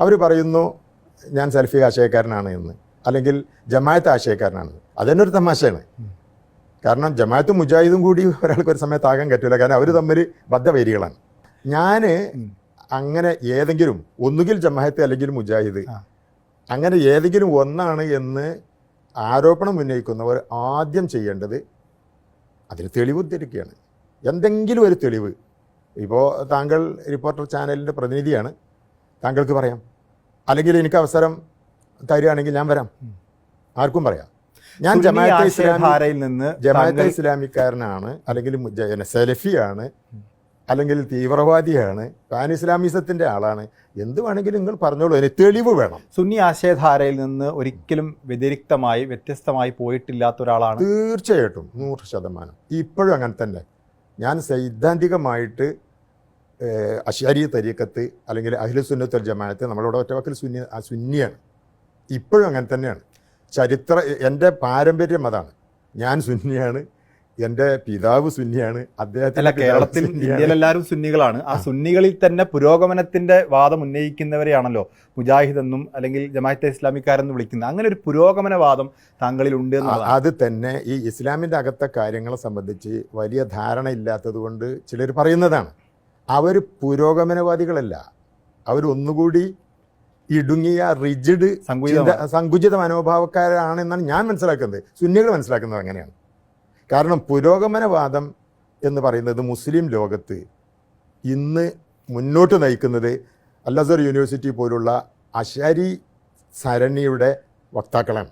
അവർ പറയുന്നു ഞാൻ സലഫി ആശയക്കാരനാണ് എന്ന്, അല്ലെങ്കിൽ ജമാഅത്ത് ആശയക്കാരനാണ്. അതെന്നെ ഒരു തമാശയാണ്. കാരണം ജമാഅത്തും മുജാഹിദും കൂടി ഒരാൾക്ക് ഒരു സമയത്താകാൻ പറ്റില്ല. കാരണം അവർ തമ്മിൽ ബദ്ധവൈരികളാണ്. ഞാൻ അങ്ങനെ ഏതെങ്കിലും ഒന്നുകിൽ ജമാഅത്ത് അല്ലെങ്കിൽ മുജാഹിദ്, അങ്ങനെ ഏതെങ്കിലും ഒന്നാണ് എന്ന് ആരോപണം ഉന്നയിക്കുന്നവർ ആദ്യം ചെയ്യേണ്ടത് അതിന് തെളിവ് ഉദ്ധരിക്കുകയാണ്. എന്തെങ്കിലും ഒരു തെളിവ്. ഇപ്പോൾ താങ്കൾ റിപ്പോർട്ടർ ചാനലിൻ്റെ പ്രതിനിധിയാണ്, താങ്കൾക്ക് പറയാം. അല്ലെങ്കിൽ എനിക്ക് അവസരം തരികയാണെങ്കിൽ ഞാൻ വരാം, ആർക്കും പറയാം. ഞാൻ ജമാഅത്തെ ഇസ്ലാമിക്കാരനാണ്, അല്ലെങ്കിൽ സലഫിയാണ്, അല്ലെങ്കിൽ തീവ്രവാദിയാണ്, പാൻ ഇസ്ലാമിസത്തിൻ്റെ ആളാണ്, എന്ത് വേണമെങ്കിലും നിങ്ങൾ പറഞ്ഞോളൂ, അതിന് തെളിവ് വേണം. സുന്നി ആശയധാരയിൽ നിന്ന് ഒരിക്കലും വ്യതിരിക്തമായി വ്യത്യസ്തമായി പോയിട്ടില്ലാത്ത ഒരാളാണ്. തീർച്ചയായിട്ടും 100%. ഇപ്പോഴും അങ്ങനെ തന്നെ. ഞാൻ സൈദ്ധാന്തികമായിട്ട് അശ്അരി തരീഖത്ത് അല്ലെങ്കിൽ അഹ്ലു സുന്നത്ത് വൽ ജമാഅത്ത്, നമ്മളിവിടെ ഒറ്റവാക്കിൽ സുന്നിയാണ്. ഇപ്പോഴും അങ്ങനെ തന്നെയാണ്. എൻ്റെ പാരമ്പര്യം അതാണ്. ഞാൻ സുന്നിയാണ്, എൻ്റെ പിതാവ് സുന്നിയാണ്, അദ്ദേഹത്തിൻ്റെ കേരളത്തിൽ ഇന്ത്യയിലെല്ലാവരും സുന്നികളാണ്. ആ സുന്നികളിൽ തന്നെ പുരോഗമനത്തിന്റെ വാദം ഉന്നയിക്കുന്നവരെയാണല്ലോ മുജാഹിദ് എന്നും അല്ലെങ്കിൽ ജമാഅത്തെ ഇസ്ലാമിക്കാരെന്ന് വിളിക്കുന്നത്. അങ്ങനെ ഒരു പുരോഗമന വാദം താങ്കളിൽ ഉണ്ട് എന്നതാണ്. അത് തന്നെ ഈ ഇസ്ലാമിൻ്റെ അകത്തെ കാര്യങ്ങളെ സംബന്ധിച്ച് വലിയ ധാരണ ഇല്ലാത്തത് കൊണ്ട് ചിലർ പറയുന്നതാണ്. അവർ പുരോഗമനവാദികളല്ല, അവർ ഒന്നുകൂടി ഇടുങ്ങിയ റിജിഡ് സങ്കുചിത മനോഭാവക്കാരാണെന്നാണ് ഞാൻ മനസ്സിലാക്കുന്നത്. സുന്നികൾ മനസ്സിലാക്കുന്നത് അങ്ങനെയാണ്. കാരണം പുരോഗമനവാദം എന്ന് പറയുന്നത് മുസ്ലിം ലോകത്ത് ഇന്ന് മുന്നോട്ട് നയിക്കുന്നത് അൽ അസ്ഹർ യൂണിവേഴ്സിറ്റി പോലുള്ള അശ്അരി സരണിയുടെ വക്താക്കളാണ്.